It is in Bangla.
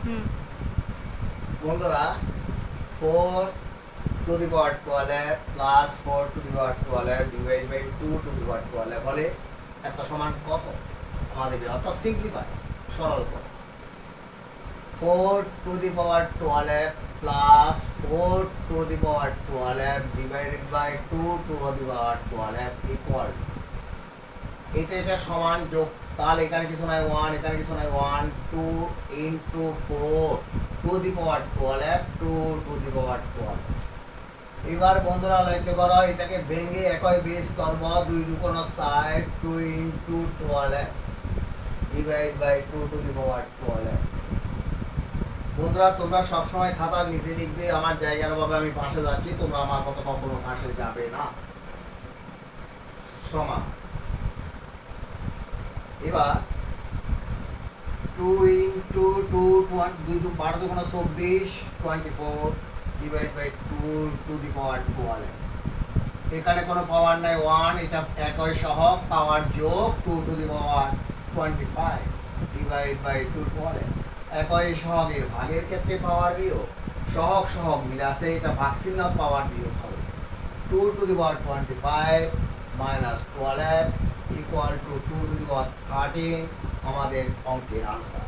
হুম। বন্ধুরা, 4 to the power 12 plus 4 to the power 12 divide by 2 to the power 12 হলে এত সমান কত? আমাদের অর্থাৎ সিম্পলিফাই, সরল করো। 4 to the power 12 plus 4 to the power 12 divided by 2 to the power 12 equal, এটা সমান যোগ। তাহলে এখানে কিছু নাই 1, এখানে কিছু নাই 1, 2 into 4 to the power 12 2 to the power 12। এবার বন্ধুরা লক্ষ্য করো, এটাকে ভেঙে একই বেস করবো, 2 দুগুণ 6, 2 into 12 divide by 2 to the power 12। বন্ধুরা, তোমরা সবসময় খাতার নিচে লিখবে, আমার জায়গার অভাবে আমি পাশে যাচ্ছি, তোমরা আমার মতো কখনো পাশে যাবে না। সমান এবার 2 ইন্টু 2 2 12 দুগুণ 24 24 divide by 2 to the power 12। এখানে কোনো পাওয়ার নাই 1, এটা একই সহগ, পাওয়ার যোগ 2 to the power 25 divide by 2 একই সহগের ভাগের ক্ষেত্রে পাওয়ার বিয়োগ, সহগ সহগ মিলাছে, এটা ভাগচিহ্ন পাওয়ার বিয়োগ হবে। 2 to the power 25 minus 12 equal to 2 to the power 13 আমাদের অঙ্কের আনসার।